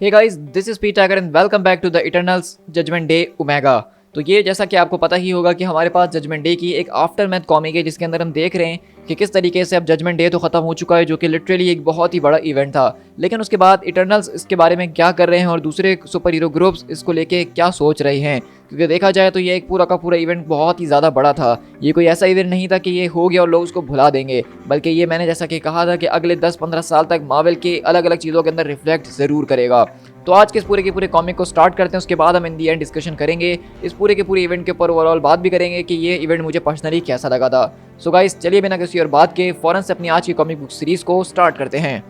Hey guys, this is P Tiger and welcome back to the Eternals Judgment Day Omega. तो ये जैसा कि आपको पता ही होगा कि हमारे पास जजमेंट डे की एक आफ्टर मैथ कॉमिक है, जिसके अंदर हम देख रहे हैं कि किस तरीके से अब जजमेंट डे तो खत्म हो चुका है, जो कि लिटरली एक बहुत ही बड़ा इवेंट था। लेकिन उसके बाद इटर्नल्स इसके बारे में क्या कर रहे हैं और दूसरे सुपर हीरो ग्रुप्स इसको लेके क्या सोच रहे हैं, क्योंकि देखा जाए तो ये एक पूरा का पूरा इवेंट बहुत ही ज़्यादा बड़ा था। ये कोई ऐसा इवेंट नहीं था कि ये हो गया और लोग उसको भुला देंगे, बल्कि ये मैंने जैसा कि कहा था कि अगले 10-15 साल तक मार्वल के अलग अलग चीज़ों के अंदर रिफ्लेक्ट ज़रूर करेगा। तो आज के इस पूरे के पूरे कॉमिक को स्टार्ट करते हैं, उसके बाद हम इन दी एंड डिस्कशन करेंगे इस पूरे के पूरे इवेंट के ऊपर, ओवरऑल बात भी करेंगे कि ये इवेंट मुझे पर्सनली कैसा लगा था। सो गाइस, चलिए बिना किसी और बात के फौरन से अपनी आज की कॉमिक बुक सीरीज को स्टार्ट करते हैं।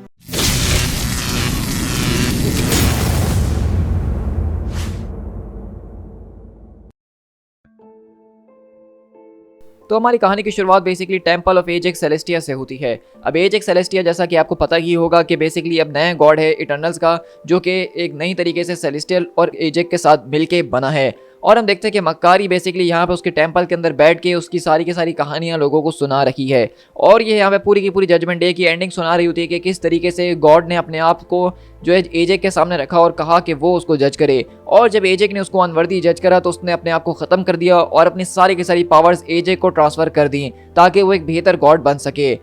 तो हमारी कहानी की शुरुआत basically temple of Ajax Celestia से होती है। अब एजेक्स सेलेस्टिया, जैसा कि आपको पता ही होगा कि बेसिकली अब नया गॉड है इटर्नल्स का, जो कि एक नई तरीके से सेलेस्टियल और एजेक के साथ मिलके बना है। और हम देखते हैं कि मक्कारी बेसिकली यहाँ पे उसके टेंपल के अंदर बैठ के उसकी सारी की सारी कहानियाँ लोगों को सुना रखी है। और ये यहाँ पे पूरी की पूरी जजमेंट डे की एंडिंग सुना रही होती है कि किस तरीके से गॉड ने अपने आप को जो है एजेक के सामने रखा और कहा कि वो उसको जज करे। और जब एजेक ने उसको अनवर्दी जज करा तो उसने अपने आप को ख़त्म कर दिया और अपनी सारी की सारी पावर्स एजेक को ट्रांसफ़र कर दी ताकि वो एक बेहतर गॉड बन सके।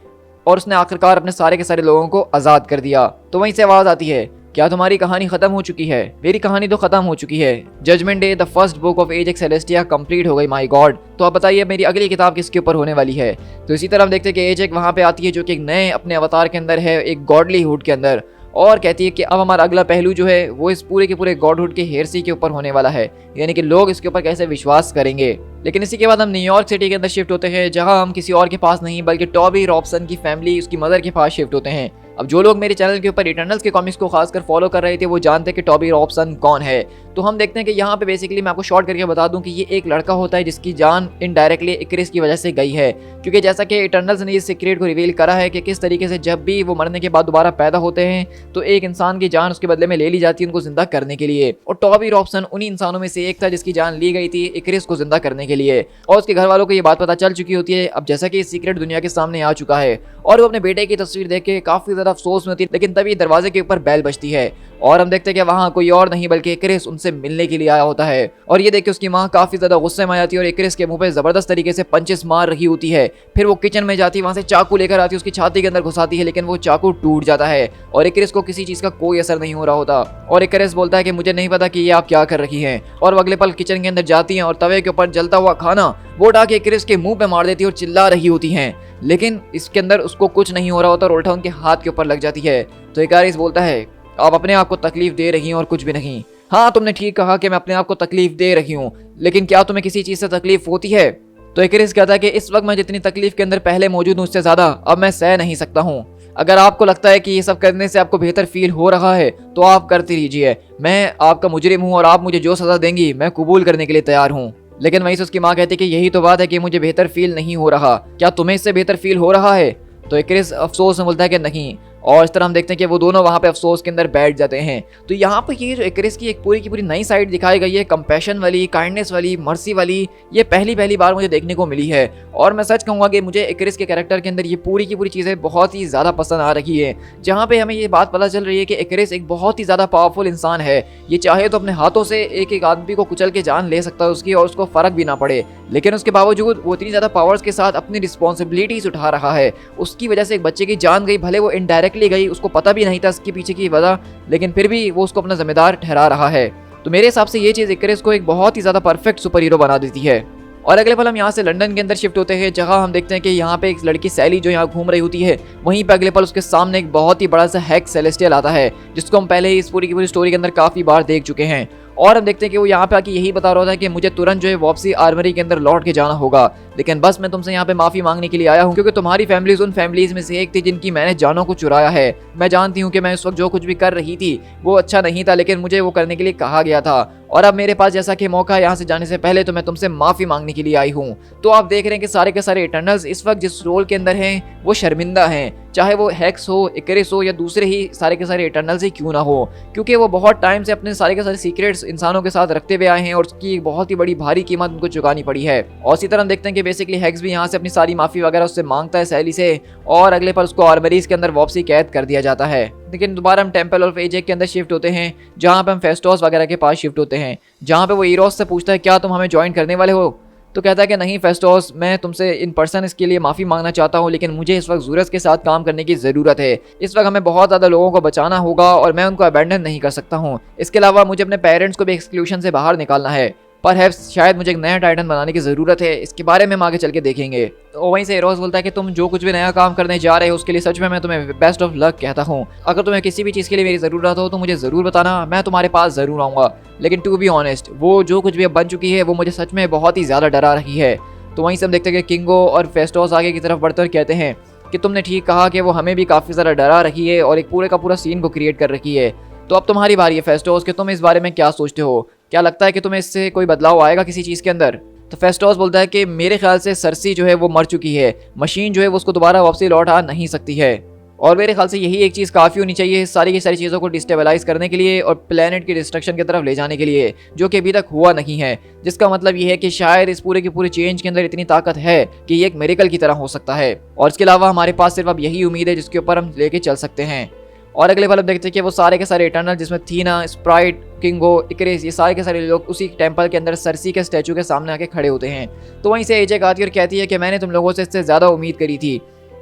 और उसने आखिरकार अपने सारे के सारे लोगों को आज़ाद कर दिया। तो वहीं से आवाज़ आती है, क्या तुम्हारी कहानी खत्म हो चुकी है? मेरी कहानी तो खत्म हो चुकी है। Judgment Day the first book of Ajax Celestia complete हो गई, माय गॉड। तो आप बताइए मेरी अगली किताब किसके ऊपर होने वाली है? तो इसी तरह हम देखते हैं कि एजेक वहाँ पे आती है, जो कि एक नए अपने अवतार के अंदर है, एक गॉडलीहुड के अंदर, और कहती है कि अब हमारा अगला पहलू जो है वो इस पूरे के पूरे गॉडहुड के हेरसी के ऊपर होने वाला है, यानी कि लोग इसके ऊपर कैसे विश्वास करेंगे। लेकिन इसी के बाद हम न्यूयॉर्क सिटी के अंदर शिफ्ट होते हैं, जहां हम किसी और के पास नहीं बल्कि टॉबी रॉबसन की फैमिली, उसकी मदर के पास शिफ्ट होते हैं। अब जो लोग मेरे चैनल के ऊपर इटर्नल्स के कॉमिक्स को खासकर फॉलो कर रहे थे वो जानते हैं कि टॉबी रॉबसन कौन है। तो हम देखते हैं कि यहाँ पे बेसिकली मैं आपको शॉर्ट करके बता दूं कि ये एक लड़का होता है जिसकी जान इनडायरेक्टली इक्रिस की वजह से गई है, क्योंकि जैसा कि इटर्नल्स ने इस सीक्रेट को रिवील करा है कि किस तरीके से जब भी वो मरने के बाद दोबारा पैदा होते हैं तो एक इंसान की जान उसके बदले में ले ली जाती है उनको जिंदा करने के लिए। और टॉबी रॉबसन उन्हीं इंसानों में से एक था जिसकी जान ली गई थी इक्रिस को जिंदा करने के लिए। और उसके घर वालों को ये बात पता चल चुकी होती है अब, जैसा कि सीक्रेट दुनिया के सामने आ चुका है। और वो अपने बेटे की तस्वीर देख के काफी ज्यादा अफसोस में होती है, लेकिन तभी दरवाजे के ऊपर बेल बजती है और हम देखते हैं कि वहाँ कोई और नहीं बल्कि इक्रिस उनसे मिलने के लिए आया होता है। और ये देख के उसकी माँ काफी ज्यादा गुस्से में आ जाती है और इक्रिस के मुंह पे जबरदस्त तरीके से पंचेस मार रही होती है। फिर वो किचन में जाती है, वहाँ से चाकू लेकर आती है, उसकी छाती के अंदर घुसाती है, लेकिन वो चाकू टूट जाता है और इक्रिस को किसी चीज का कोई असर नहीं हो रहा होता। और इक्रिस बोलता है कि मुझे नहीं पता कि ये आप क्या कर रही हैं। और वो अगले पल किचन के अंदर जाती हैं और तवे के ऊपर जलता हुआ खाना वो उठा के इक्रिस के मुंह पे मार देती है और चिल्ला रही होती हैं। लेकिन इसके अंदर उसको कुछ नहीं हो रहा होता और उल्टा उनके हाथ के ऊपर लग जाती है। तो इक्रिस बोलता है, आप अपने आप को तकलीफ दे रही हैं और कुछ भी नहीं। हाँ, तुमने ठीक कहा कि मैं अपने आप को तकलीफ दे रही हूँ, लेकिन क्या तुम्हें किसी चीज से तकलीफ होती है? तो इक्रिस कहता है कि इस वक्त मैं जितनी तकलीफ के अंदर पहले मौजूद हूँ उससे ज्यादा अब मैं सह नहीं सकता हूँ। अगर आपको लगता है कि ये सब करने से आपको बेहतर फील हो रहा है तो आप करते रहिए। मैं आपका मुजरिम हूँ और आप मुझे जो सजा देंगी मैं कबूल करने के लिए तैयार हूँ। लेकिन वहीं से उसकी माँ कहती है कि यही तो बात है कि मुझे बेहतर फील नहीं हो रहा, क्या तुम्हें इससे बेहतर फील हो रहा है? तो इक्रिस अफसोस में बोलता है कि नहीं। और इस तरह हम देखते हैं कि वो दोनों वहाँ पे अफसोस के अंदर बैठ जाते हैं। तो यहाँ पर ये जो इक्रिस की एक पूरी की पूरी नई साइड दिखाई गई है, कंपैशन वाली, काइंडनेस वाली, मर्सी वाली, ये पहली बार मुझे देखने को मिली है। और मैं सच कहूँगा कि मुझे इक्रिस के कैरेक्टर के अंदर ये पूरी की पूरी चीज़ें बहुत ही ज़्यादा पसंद आ रही है, जहाँ पे हमें ये बात पता चल रही है कि इक्रिस एक बहुत ही ज़्यादा पावरफुल इंसान है। ये चाहे तो अपने हाथों से एक एक आदमी को कुचल के जान ले सकता है उसकी और उसको फ़र्क भी ना पड़े, लेकिन उसके बावजूद वो इतनी ज़्यादा पावर्स के साथ अपनी रिस्पॉन्सिबिलिटीज उठा रहा है। उसकी वजह से एक बच्चे की जान गई, भले वो इनडायरेक्टली गई, उसको पता भी नहीं था इसके पीछे की वजह, लेकिन फिर भी वो उसको अपना जिम्मेदार ठहरा रहा है। तो मेरे हिसाब से ये चीज़ इक्रिस को एक बहुत ही ज़्यादा परफेक्ट सुपर हीरो बना देती है। और अगले पल हम यहाँ से लंदन के अंदर शिफ्ट होते हैं, जहाँ हम देखते हैं कि यहाँ पे एक लड़की सैली जो यहाँ घूम रही होती है, वहीं पे अगले पल उसके सामने एक बहुत ही बड़ा सा हैक सेलेस्टियल आता है, जिसको हम पहले ही इस पूरी की पूरी स्टोरी के अंदर काफ़ी बार देख चुके हैं। और हम देखते हैं कि वो यहाँ पे आके यही बता रहा होता है कि मुझे तुरंत जो है वापसी आर्मरी के अंदर लौट के जाना होगा, लेकिन बस मैं तुमसे यहाँ पे माफी मांगने के लिए आया हूँ, क्योंकि तुम्हारी फैमिलीज उन फैमिलीज में से एक थी जिनकी मैंने जानों को चुराया है। मैं जानती हूँ कि मैं उस वक्त जो कुछ भी कर रही थी वो अच्छा नहीं था, लेकिन मुझे वो करने के लिए कहा गया था और अब मेरे पास जैसा कि मौका है यहाँ से जाने से पहले, तो मैं तुमसे माफी मांगने के लिए आई हूँ। तो आप देख रहे हैं कि सारे के सारे इटर्नल्स इस वक्त जिस रोल के अंदर हैं वो शर्मिंदा हैं, चाहे वो हेक्स हो, इक्रिस हो या दूसरे ही सारे के सारे इटर्नल्स ही क्यों ना हो, क्योंकि वो बहुत टाइम से अपने सारे के सारे सीक्रेट्स इंसानों के साथ रखते हुए आए हैं और उसकी बहुत ही बड़ी भारी कीमत उनको चुकानी पड़ी है। और इसी तरह हम देखते हैं कि बेसिकली हेक्स भी यहाँ से अपनी सारी माफी वगैरह उससे मांगता है सैली से, और अगले पर उसको आर्मरीज के अंदर वापसी कैद कर दिया जाता है। लेकिन दोबारा हम टेम्पल ऑफ एजेक के अंदर शिफ्ट होते हैं, जहाँ पे हम फेस्टोस वगैरह के पास शिफ्ट होते हैं, जहाँ पे वो इरोस से पूछता है क्या तुम हमें ज्वाइन करने वाले हो। तो कहता है कि नहीं फेस्टोस, मैं तुमसे इन पर्सन इसके लिए माफ़ी मांगना चाहता हूँ, लेकिन मुझे इस वक्त ज़ूरस के साथ काम करने की ज़रूरत है। इस वक्त हमें बहुत ज़्यादा लोगों को बचाना होगा और मैं उनको अबैंडन नहीं कर सकता हूँ। इसके अलावा मुझे अपने पेरेंट्स को भी एक्सक्लूशन से बाहर निकालना है। पर शायद मुझे एक नया टाइटन बनाने की ज़रूरत है, इसके बारे में हम आगे चल के देखेंगे। तो वहीं से इरोस बोलता है कि तुम जो कुछ भी नया काम करने जा रहे हो उसके लिए सच में मैं तुम्हें बेस्ट ऑफ लक कहता हूँ। अगर तुम्हें किसी भी चीज़ के लिए मेरी ज़रूरत हो तो मुझे ज़रूर बताना, मैं तुम्हारे पास ज़रूर आऊँगा। लेकिन टू बी ऑनेस्ट, वो जो कुछ भी अब बन चुकी है वो मुझे सच में बहुत ही ज़्यादा डरा रही है। तो वहीं से हम देखते हैं कि किंगो और फेस्टोस आगे की तरफ बढ़ते और कहते हैं कि तुमने ठीक कहा कि वो हमें भी काफ़ी ज़्यादा डरा रही है और एक पूरे का पूरा सीन को क्रिएट कर रखी है। तो अब तुम्हारी बारी है फेस्टोस, कि तुम इस बारे में क्या सोचते हो? क्या लगता है कि तुम्हें इससे कोई बदलाव आएगा किसी चीज़ के अंदर? तो फेस्टोस बोलता है कि मेरे ख्याल से सरसी जो है वो मर चुकी है, मशीन जो है वो उसको दोबारा वापसी लौट आ नहीं सकती है, और मेरे ख्याल से यही एक चीज़ काफ़ी होनी चाहिए सारी की सारी चीज़ों को डिस्टेबलाइज करने के लिए और प्लेनेट की डिस्ट्रक्शन की तरफ ले जाने के लिए, जो कि अभी तक हुआ नहीं है। जिसका मतलब ये है कि शायद इस पूरे की पूरी चेंज के अंदर इतनी ताकत है कि ये एक मिरेकल की तरह हो सकता है, और इसके अलावा हमारे पास सिर्फ अब यही उम्मीद है जिसके ऊपर हम लेके चल सकते हैं। और अगले पल हम देखते हैं कि वो सारे के सारे इटर्नल, जिसमें थीना, स्प्राइट, किंगो, इकरेस, ये सारे के सारे लोग उसी टेंपल के अंदर सरसी के स्टैचू के सामने आके खड़े होते हैं। तो वहीं से एजेक आती है और कहती है कि मैंने तुम लोगों से इससे ज़्यादा उम्मीद करी थी,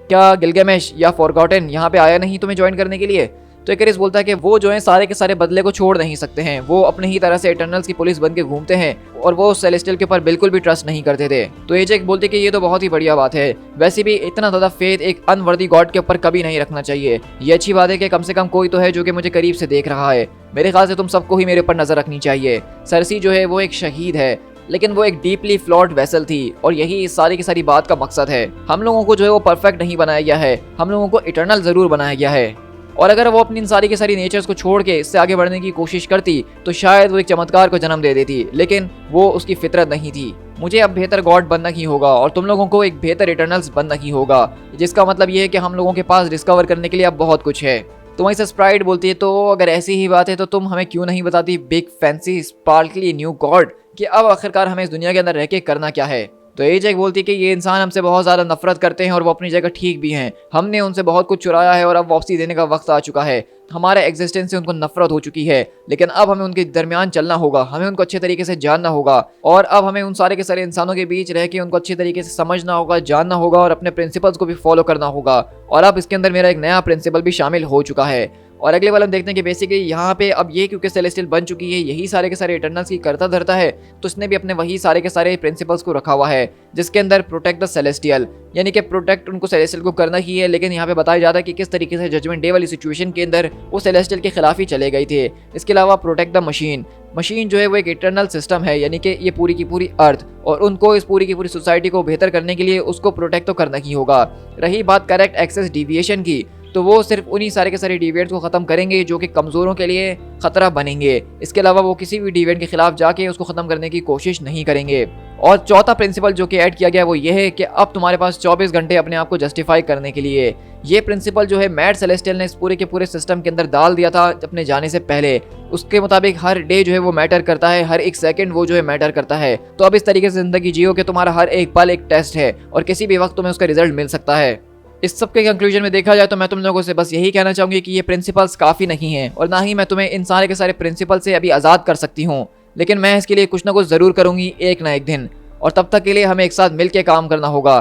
क्या गिलगेमेश या फॉरगॉटन यहाँ पे आया नहीं तुम्हें ज्वाइन करने के लिए? तो इकरेस बोलता है कि वो जो है सारे के सारे बदले को छोड़ नहीं सकते हैं, वो अपने ही तरह से इटर्नल्स की पुलिस बन के घूमते हैं और वो सेलेस्टियल के ऊपर बिल्कुल भी ट्रस्ट नहीं करते थे। तो एजेक बोलते कि ये तो बहुत ही बढ़िया बात है, वैसे भी इतना ज़्यादा फेथ एक अनवर्दी गॉड के ऊपर कभी नहीं रखना चाहिए। ये अच्छी बात है कि कम से कम कोई तो है जो कि मुझे करीब से देख रहा है। मेरे ख्याल से तुम सबको ही मेरे ऊपर नजर रखनी चाहिए। सरसी जो है वो एक शहीद है, लेकिन वो एक डीपली फ्लॉड वेसल थी, और यही इस सारी की सारी बात का मकसद है। हम लोगों को जो है वो परफेक्ट नहीं बनाया गया है, हम लोगों को इटर्नल जरूर बनाया गया है, और अगर वो अपनी इन सारी की सारी नेचर्स को छोड़ के इससे आगे बढ़ने की कोशिश करती तो शायद वो एक चमत्कार को जन्म दे देती, लेकिन वो उसकी फितरत नहीं थी। मुझे अब बेहतर गॉड बनना ही होगा और तुम लोगों को एक बेहतर इटर्नल्स बनना ही होगा, जिसका मतलब ये है कि हम लोगों के पास डिस्कवर करने के लिए अब बहुत कुछ है। तो वहीं से स्प्राइट बोलती है, तो अगर ऐसी ही बात है तो तुम हमें क्यों नहीं बताती big fancy sparkly new God, कि अब आखिरकार हमें इस दुनिया के अंदर रह के करना क्या है? तो एजेक बोलती है कि ये इंसान हमसे बहुत ज़्यादा नफरत करते हैं और वो अपनी जगह ठीक भी हैं। हमने उनसे बहुत कुछ चुराया है और अब वापसी देने का वक्त आ चुका है। हमारे एग्जिस्टेंस से उनको नफरत हो चुकी है, लेकिन अब हमें उनके दरमियान चलना होगा, हमें उनको अच्छे तरीके से जानना होगा, और अब हमें उन सारे के सारे इंसानों के बीच रह के उनको अच्छे तरीके से समझना होगा, जानना होगा, और अपने प्रिंसिपल्स को भी फॉलो करना होगा। और अब इसके अंदर मेरा एक नया प्रिंसिपल भी शामिल हो चुका है। और अगले वाले हम देखते हैं कि बेसिकली यहाँ पे अब ये क्योंकि सेलेस्टियल बन चुकी है, यही सारे के सारे इटर्नल्स की करता धरता है, तो इसने भी अपने वही सारे के सारे प्रिंसिपल्स को रखा हुआ है, जिसके अंदर प्रोटेक्ट द सेलेस्टियल, यानी कि प्रोटेक्ट उनको सेलेस्टियल को करना ही है। लेकिन यहाँ पे बताया जाता है कि किस तरीके से जजमेंट डे वाली सिचुएशन के अंदर वो सेलेस्टियल के खिलाफ ही चले गए थे। इसके अलावा प्रोटेक्ट द मशीन, मशीन जो है वो एक इटर्नल सिस्टम है, यानी कि ये पूरी की पूरी अर्थ, और उनको इस पूरी की पूरी सोसाइटी को बेहतर करने के लिए उसको प्रोटेक्ट तो करना ही होगा। रही बात करेक्ट एक्सेस डिविएशन की, तो वो सिर्फ उन्हीं सारे के सारे डिविएंट्स को ख़त्म करेंगे जो कि कमज़ोरों के लिए ख़तरा बनेंगे। इसके अलावा वो किसी भी डिविएंट के खिलाफ जाके उसको ख़त्म करने की कोशिश नहीं करेंगे। और चौथा प्रिंसिपल जो कि ऐड किया गया वो ये है कि अब तुम्हारे पास 24 घंटे अपने आप को जस्टिफाई करने के लिए। ये प्रिंसिपल जो है मैड सेलेस्टियल ने इस पूरे के पूरे सिस्टम के अंदर डाल दिया था अपने जाने से पहले। उसके मुताबिक हर डे जो है वो मैटर करता है, हर एक सेकंड वो जो है मैटर करता है। तो अब इस तरीके से ज़िंदगी जियो कि तुम्हारा हर एक पल एक टेस्ट है और किसी भी वक्त तुम्हें उसका रिजल्ट मिल सकता है। इस सब के कंक्लूजन में देखा जाए तो मैं तुम लोगों से बस यही कहना चाहूँगी कि ये प्रिंसिपल्स काफ़ी नहीं हैं, और ना ही मैं तुम्हें इन सारे के सारे प्रिंसिपल से अभी आज़ाद कर सकती हूँ, लेकिन मैं इसके लिए कुछ ना कुछ ज़रूर करूँगी एक ना एक दिन, और तब तक के लिए हमें एक साथ मिल के काम करना होगा।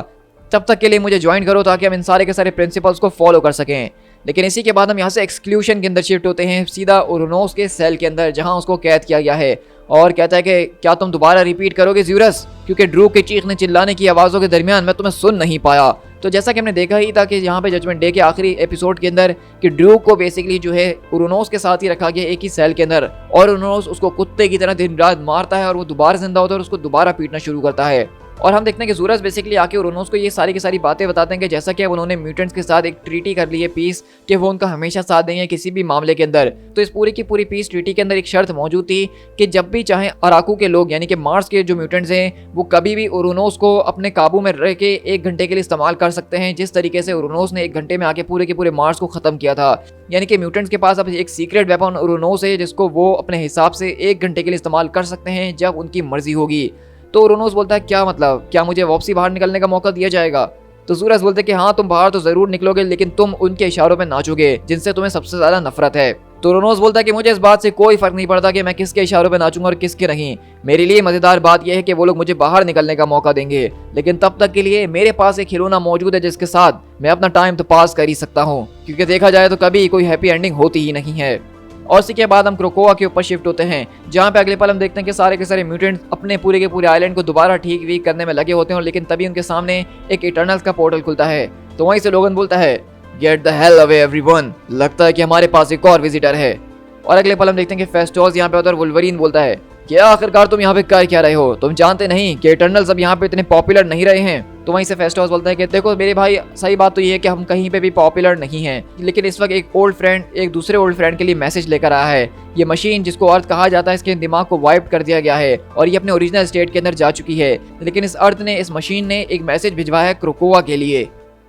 तब तक के लिए मुझे ज्वाइन करो ताकि हम इन सारे के सारे प्रिंसिपल्स को फॉलो कर सकें। लेकिन इसी के बाद हम यहाँ से एक्सक्लूशन के अंदर शिफ्ट होते हैं सीधा उरनोस के सेल के अंदर, जहाँ उसको कैद किया गया है, और कहता है कि क्या तुम दोबारा रिपीट करोगे ज़्यूरस, क्योंकि ड्रू के चीखने चिल्लाने की आवाज़ों के दरमियान मैं तुम्हें सुन नहीं पाया। तो जैसा कि हमने देखा ही था कि यहाँ पे जजमेंट डे के आखिरी एपिसोड के अंदर कि ड्रू को बेसिकली जो है उरनोस के साथ ही रखा गया एक ही सेल के अंदर, और उरनोस उसको कुत्ते की तरह दिन रात मारता है और वो दोबारा जिंदा होता है और उसको दोबारा पीटना शुरू करता है। और हम देखते हैं कि ज़ूरस बेसिकली आके उरनोस को ये सारी की सारी बातें बताते हैं कि जैसा कि अब उन्होंने म्यूटेंट्स के साथ एक ट्रीटी कर ली है पीस, कि वो उनका हमेशा साथ देंगे किसी भी मामले के अंदर। तो इस पूरी की पूरी पीस ट्रीटी के अंदर एक शर्त मौजूद थी कि जब भी चाहे अराकू के लोग यानी कि मार्स के जो म्यूटेंट्स हैं वो कभी भी उरनोस को अपने काबू में रह के 1 घंटे के लिए इस्तेमाल कर सकते हैं, जिस तरीके से उरनोस ने 1 घंटे में आके पूरे के पूरे मार्स को ख़त्म किया था। यानी कि म्यूटेंट्स के पास अब एक सीक्रेट वेपन उरनोस है जिसको वो अपने हिसाब से 1 घंटे के लिए इस्तेमाल कर सकते हैं जब उनकी मर्जी होगी। तो उरनोस बोलता है क्या मतलब, क्या मुझे वापसी बाहर निकलने का मौका दिया जाएगा? तो सूरज बोलते कि हाँ तुम बाहर तो जरूर निकलोगे, लेकिन तुम उनके इशारों पे नाचोगे जिनसे तुम्हें सबसे ज्यादा नफरत है। तो रोनोस बोलता है कि मुझे इस बात से कोई फर्क नहीं पड़ता कि मैं किसके इशारों पे नाचूंगा और किसके नहीं। मेरे लिए मजेदार बात यह है कि वो लोग मुझे बाहर निकलने का मौका देंगे, लेकिन तब तक के लिए मेरे पास एक खिलौना मौजूद है जिसके साथ मैं अपना टाइम तो पास कर ही सकता हूँ, क्योंकि देखा जाए तो कभी कोई हैप्पी एंडिंग होती ही नहीं है। और इसी के बाद हम क्रोकोआ के ऊपर शिफ्ट होते हैं, जहाँ पे अगले पल हम देखते हैं कि सारे के सारे म्यूटेंट्स अपने पूरे के पूरे आइलैंड को दोबारा ठीक वीक करने में लगे होते हैं, लेकिन तभी उनके सामने एक इटर्नल्स का पोर्टल खुलता है। तो वहीं से लोगन बोलता है, get the hell away everyone, लगता है कि हमारे पास एक और विजिटर है। और अगले पल हम देखते हैं कि फेस्टोस यहाँ पे होता है और वुल्वरीन बोलता है, क्या आखिरकार तुम यहाँ पे कर क्या रहे हो? तुम जानते नहीं कि इटर्नल्स अब यहाँ पे इतने पॉपुलर नहीं रहे हैं? तो वहीं से फेस्टोस बोलता है कि देखो मेरे भाई, सही बात तो ये है कि हम कहीं पे भी पॉपुलर नहीं हैं, लेकिन इस वक्त एक ओल्ड फ्रेंड एक दूसरे ओल्ड फ्रेंड के लिए मैसेज लेकर आया है। ये मशीन जिसको अर्थ कहा जाता है, इसके दिमाग को वाइप कर दिया गया है और ये अपने ओरिजिनल स्टेट के अंदर जा चुकी है, लेकिन इस अर्थ ने, इस मशीन ने एक मैसेज भिजवाया है क्रोकोआ के लिए।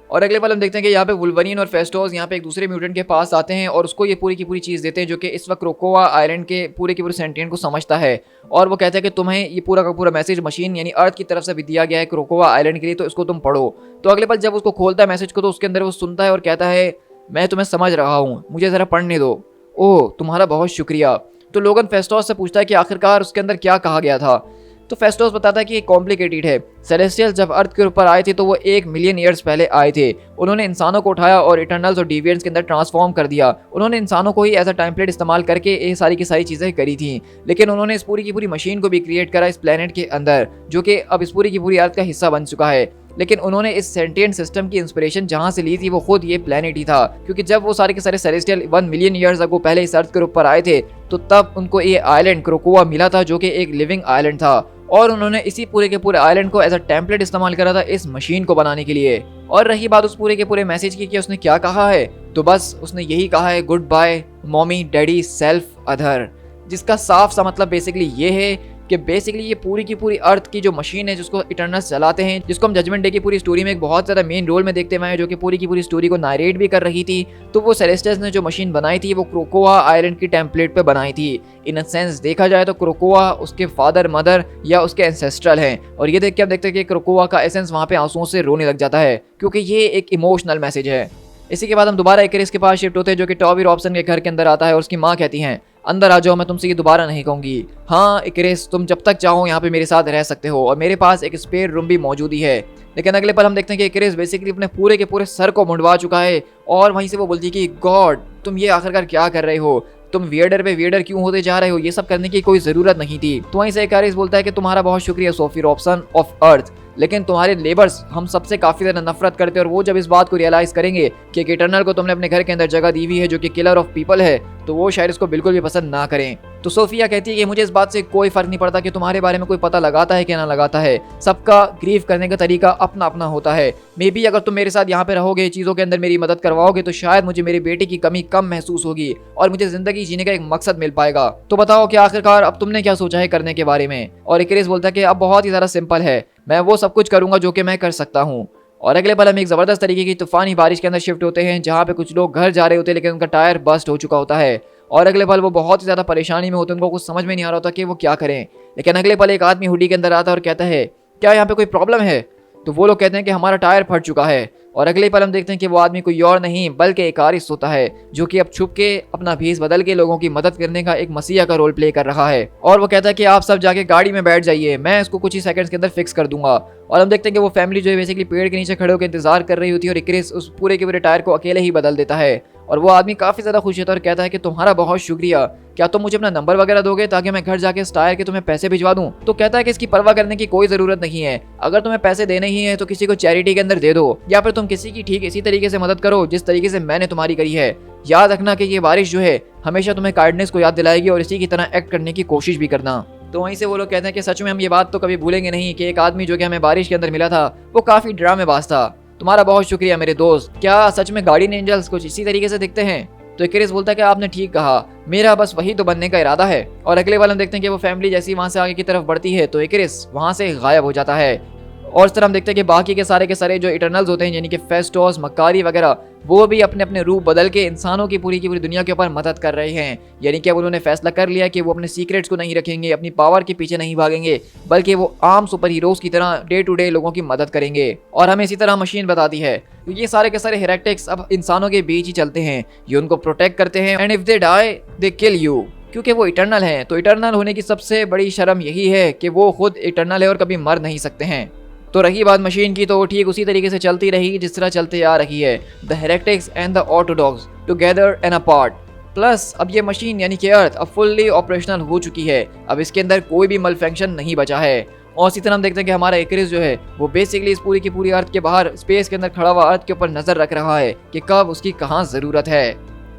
और अगले पल हम देखते हैं कि यहाँ पे वुल्वरीन और फेस्टोस यहाँ पे एक दूसरे म्यूटेंट के पास आते हैं और उसको ये पूरी की पूरी चीज़ देते हैं जो कि इस वक्त क्रोकोआ आइलैंड के पूरे के पूरे सेंटिएंट को समझता है। और वो कहता है कि तुम्हें ये पूरा का पूरा मैसेज मशीन यानी अर्थ की तरफ से भी दिया गया है क्रोकोआ आइलैंड के लिए, तो इसको तुम पढ़ो। तो अगले पल जब उसको खोलता है मैसेज को, तो उसके अंदर वो सुनता है और कहता है, मैं तुम्हें समझ रहा हूँ, मुझे ज़रा पढ़ने दो। ओह तुम्हारा बहुत शुक्रिया। तो लोगन फेस्टोस से पूछता है कि आखिरकार उसके अंदर क्या कहा गया था। तो फेस्टोस बताता है कि ये कॉम्प्लिकेटेड है। सेलेस्टियल जब अर्थ के ऊपर आए थे तो वो 1 मिलियन ईयर्स पहले आए थे। उन्होंने इंसानों को उठाया और इटर्नल्स और डिविएंट्स के अंदर ट्रांसफॉर्म कर दिया। उन्होंने इंसानों को ही एज अ टाइमप्लेट इस्तेमाल करके ये सारी की सारी चीज़ें करी थी, लेकिन उन्होंने इस पूरी की पूरी मशीन को भी क्रिएट करा इस प्लेनेट के अंदर, जो कि अब इस पूरी की पूरी अर्थ का हिस्सा बन चुका है। लेकिन उन्होंने इस सेंटिएंट सिस्टम की इंस्पिरेशन जहां से ली थी वो खुद ये प्लेनेट ही था, क्योंकि जब वो सारे के सारे सेलेस्टियल 1 मिलियन ईयर्स अगो पहले इस अर्थ के ऊपर आए थे, तो तब उनको ये आइलैंड क्रोकोआ मिला था जो कि एक लिविंग आइलैंड था, और उन्होंने इसी पूरे के पूरे आइलैंड को एज अ टेम्पलेट इस्तेमाल करा था इस मशीन को बनाने के लिए। और रही बात उस पूरे के पूरे मैसेज की कि उसने क्या कहा है, तो बस उसने यही कहा है, good bye mommy daddy self other, जिसका साफ सा मतलब बेसिकली ये है कि बेसिकली ये पूरी की पूरी अर्थ की जो मशीन है जिसको इटर्नल्स चलाते हैं, जिसको हम जजमेंट डे की पूरी स्टोरी में एक बहुत ज़्यादा मेन रोल में देखते हुए हैं, जो कि पूरी की पूरी स्टोरी को नारेट भी कर रही थी, तो वो सेलेस्टियल्स ने जो मशीन बनाई थी वो क्रोकोआ आइलैंड की टेम्पलेट पे बनाई थी। इन अ सेंस देखा जाए तो क्रोकोआ उसके फादर मदर या उसके एंसेस्ट्रल हैं, और ये देख के हम देखते हैं कि क्रोकोआ का एसेंस वहाँ पे आंसुओं से रोने लग जाता है, क्योंकि ये एक इमोशनल मैसेज है। इसी के बाद हम दोबारा इकरिस के पास शिफ्ट होते हैं, जो कि टॉबी रॉबसन के घर के अंदर आता है और उसकी माँ कहती हैं, अंदर आ जाओ, मैं तुमसे ये दोबारा नहीं कहूँगी। हाँ इकरिस, तुम जब तक चाहो यहाँ पे मेरे साथ रह सकते हो और मेरे पास एक स्पेयर रूम भी मौजूद ही है। लेकिन अगले पल हम देखते हैं कि इकरिस बेसिकली अपने पूरे के पूरे सर को मुंडवा चुका है, और वहीं से वो बोलती है कि गॉड तुम ये आखिरकार क्या कर रहे हो, तुम वियर्डर पे वियर्डर क्यों होते जा रहे हो, ये सब करने की कोई ज़रूरत नहीं थी। तो वहीं से इकरिस बोलता है कि तुम्हारा बहुत शुक्रिया सोफी रॉबसन ऑफ अर्थ, लेकिन तुम्हारे लेबर्स हम सबसे काफ़ी ज़्यादा नफरत करते हैं, और वो जब इस बात को रियलाइज़ करेंगे कि एक इटर्नल को तुमने अपने घर के अंदर जगह दी हुई है जो कि किलर ऑफ पीपल है, तो वो शायद इसको बिल्कुल भी पसंद ना करें। तो सोफिया कहती है कि मुझे इस बात से कोई फर्क नहीं पड़ता कि तुम्हारे बारे में कोई पता लगाता है कि ना लगाता है, सबका ग्रीव करने का तरीका अपना अपना होता है। मे बी अगर तुम मेरे साथ यहाँ पे रहोगे, चीज़ों के अंदर मेरी मदद करवाओगे, तो शायद मुझे मेरे बेटे की कमी कम महसूस होगी और मुझे जिंदगी जीने का एक मकसद मिल पाएगा। तो बताओ कि आखिरकार अब तुमने क्या सोचा है करने के बारे में। और इकरिस बोलता है कि अब बहुत ही ज़्यादा सिंपल है, मैं वो सब कुछ करूंगा जो कि मैं कर सकता हूँ। और अगले पल हम एक ज़बरदस्त तरीके की तूफानी बारिश के अंदर शिफ्ट होते हैं, जहाँ पे कुछ लोग घर जा रहे होते हैं लेकिन उनका टायर बस्ट हो चुका होता है, और अगले पल वो बहुत ही ज़्यादा परेशानी में होते हैं, उनको कुछ समझ में नहीं आ रहा होता कि वो क्या करें। लेकिन अगले पल एक आदमी हुडी के अंदर आता है और कहता है, क्या यहाँ पे कोई प्रॉब्लम है? तो वो लोग कहते हैं कि हमारा टायर फट चुका है, और अगले पल हम देखते हैं कि वो आदमी कोई और नहीं बल्कि इकारिस होता है, जो कि अब छुप के अपना भेस बदल के लोगों की मदद करने का एक मसीहा का रोल प्ले कर रहा है। और वो कहता है कि आप सब जाके गाड़ी में बैठ जाइए, मैं इसको कुछ ही सेकंड्स के अंदर फिक्स कर दूंगा। और हम देखते हैं कि वो फैमिली जो है बेसिकली पेड़ के नीचे खड़े होकर इंतजार कर रही होती है, और इकरिस उस पूरे के पूरे टायर को अकेले ही बदल देता है। और वो आदमी काफ़ी ज़्यादा खुश होता है और कहता है कि तुम्हारा बहुत शुक्रिया, क्या तुम मुझे अपना नंबर वगैरह दोगे ताकि मैं घर जाके इस टायर के तुम्हें पैसे भिजवा दूं? तो कहता है कि इसकी परवाह करने की कोई ज़रूरत नहीं है, अगर तुम्हें पैसे देने ही है तो किसी को चैरिटी के अंदर दे दो, या फिर तुम किसी की ठीक इसी तरीके से मदद करो जिस तरीके से मैंने तुम्हारी करी है। याद रखना कि ये बारिश जो है हमेशा तुम्हें काइंडनेस को याद दिलाएगी, और इसी की तरह एक्ट करने की कोशिश भी करना। तो वहीं से वो लोग कहते हैं कि सच में हम ये बात तो कभी भूलेंगे नहीं कि एक आदमी जो कि हमें बारिश के अंदर मिला था वो काफ़ी ड्रामेबाज था। तुम्हारा बहुत शुक्रिया मेरे दोस्त, क्या सच में गार्डियन एंजल्स कुछ इसी तरीके से दिखते हैं? तो इकरिस बोलता है कि आपने ठीक कहा, मेरा बस वही तो बनने का इरादा है। और अगले वाले हम देखते हैं कि वो फैमिली जैसी वहाँ से आगे की तरफ बढ़ती है तो इकरिस वहाँ से गायब हो जाता है। और इस तरह हम देखते हैं कि बाकी के सारे जो इटर्नल्स होते हैं, यानी कि फेस्टोस, मक्कारी वगैरह, वो भी अपने अपने रूप बदल के इंसानों की पूरी दुनिया के ऊपर मदद कर रहे हैं। यानी कि अब उन्होंने फैसला कर लिया कि वो अपने सीक्रेट्स को नहीं रखेंगे, अपनी पावर के पीछे नहीं भागेंगे, बल्कि वो आम सुपर हीरोज की तरह डे टू डे लोगों की मदद करेंगे। और हमें इसी तरह मशीन बताती है तो ये सारे के सारे हेरेटिक्स अब इंसानों के बीच ही चलते हैं, ये उनको प्रोटेक्ट करते हैं, and if they die they kill you, क्योंकि वो इटर्नल हैं। तो इटर्नल होने की सबसे बड़ी शर्म यही है कि वो खुद इटर्नल है और कभी मर नहीं सकते हैं। तो रही बात मशीन की, तो ठीक उसी तरीके से चलती रही जिस तरह चलते आ रही है। The heretics and the orthodox together and apart. Plus अब ये मशीन यानी कि अर्थ अब फुल्ली ऑपरेशनल हो चुकी है, अब इसके अंदर कोई भी मलफंक्शन नहीं बचा है। और इसी तरह हम देखते हैं कि हमारा इक्रिस जो है वो बेसिकली इस पूरी की पूरी अर्थ के बाहर स्पेस के अंदर खड़ा हुआ अर्थ के ऊपर नजर रख रहा है कि कब उसकी कहाँ ज़रूरत है।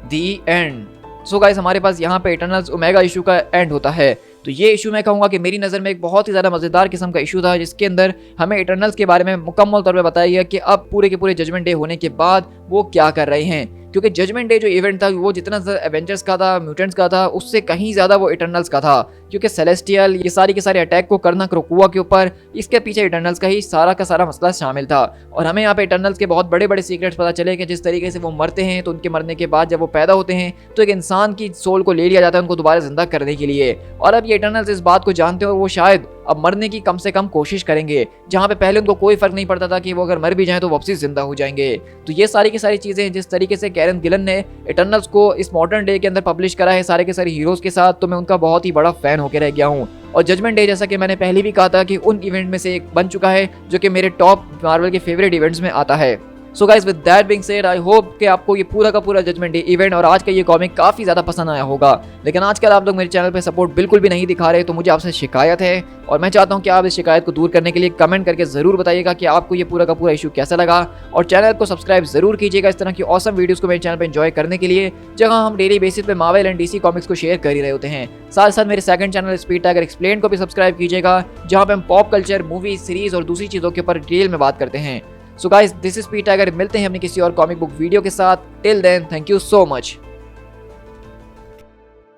दी एंड। सो गाइस, हमारे पास यहाँ पे इटर्नल्स ओमेगा इशू का एंड होता है। तो ये इशू मैं कहूँगा कि मेरी नज़र में एक बहुत ही ज़्यादा मज़ेदार किस्म का इशू था, जिसके अंदर हमें इटर्नल्स के बारे में मुकम्मल तौर पे बताया गया कि अब पूरे के पूरे जजमेंट डे होने के बाद वो क्या कर रहे हैं। क्योंकि जजमेंट डे जो इवेंट था वो जितना ज़्यादा एवेंजर्स का था, म्यूटेंट्स का था, उससे कहीं ज़्यादा वो इटर्नल्स का था। क्योंकि सेलेस्टियल ये सारी के सारे अटैक को करना क्रोकुआ के ऊपर, इसके पीछे इटर्नल्स का ही सारा का सारा मसला शामिल था। और हमें यहाँ पे इटर्नल्स के बहुत बड़े बड़े सीक्रेट्स पता चले कि जिस तरीके से वो मरते हैं तो उनके मरने के बाद जब वो पैदा होते हैं तो एक इंसान की सोल को ले लिया जाता है उनको दोबारा जिंदा करने के लिए। और अब ये इटर्नल्स इस बात को जानते हो, वो शायद अब मरने की कम से कम कोशिश करेंगे, जहाँ पे पहले उनको कोई फर्क नहीं पड़ता था कि वो अगर मर भी जाएं तो वापसी जिंदा हो जाएंगे। तो ये सारी की सारी चीज़ें जिस तरीके से कैरन गिलन ने इटर्नल्स को इस मॉडर्न डे के अंदर पब्लिश करा है सारे के सारे हीरोज़ के साथ, तो मैं उनका बहुत ही बड़ा फैन होकर रह गया हूँ। और जजमेंट डे जैसा कि मैंने पहले भी कहा था कि उन इवेंट में से एक बन चुका है जो कि मेरे टॉप मार्वल के फेवरेट इवेंट्स में आता है। So guys, with that being said, I hope कि आपको ये पूरा का पूरा जजमेंट डे इवेंट और आज का ये कॉमिक काफ़ी ज़्यादा पसंद आया होगा। लेकिन आजकल आप लोग मेरे चैनल पे सपोर्ट बिल्कुल भी नहीं दिखा रहे, तो मुझे आपसे शिकायत है और मैं चाहता हूँ कि आप इस शिकायत को दूर करने के लिए कमेंट करके ज़रूर बताइएगा कि आपको ये पूरा का पूरा इशू कैसा लगा। और चैनल को सब्सक्राइब ज़रूर कीजिएगा इस तरह की ऑसम वीडियोज़ को मेरे चैनल पर एंजॉय करने के लिए, जहाँ हम डेली बेसिस पे मार्वल एंड डीसी कॉमिक्स को शेयर कर ही रहे होते हैं। साथ साथ मेरे second channel speed tiger explain को भी सब्सक्राइब कीजिएगा, जहाँ पे हम पॉप कल्चर, मूवी, सीरीज और दूसरी चीज़ों के ऊपर डिटेल में बात करते हैं। So guys, this is speed tiger, मिलते हैं अपनी किसी और कॉमिक बुक वीडियो के साथ। Till then, thank you so much.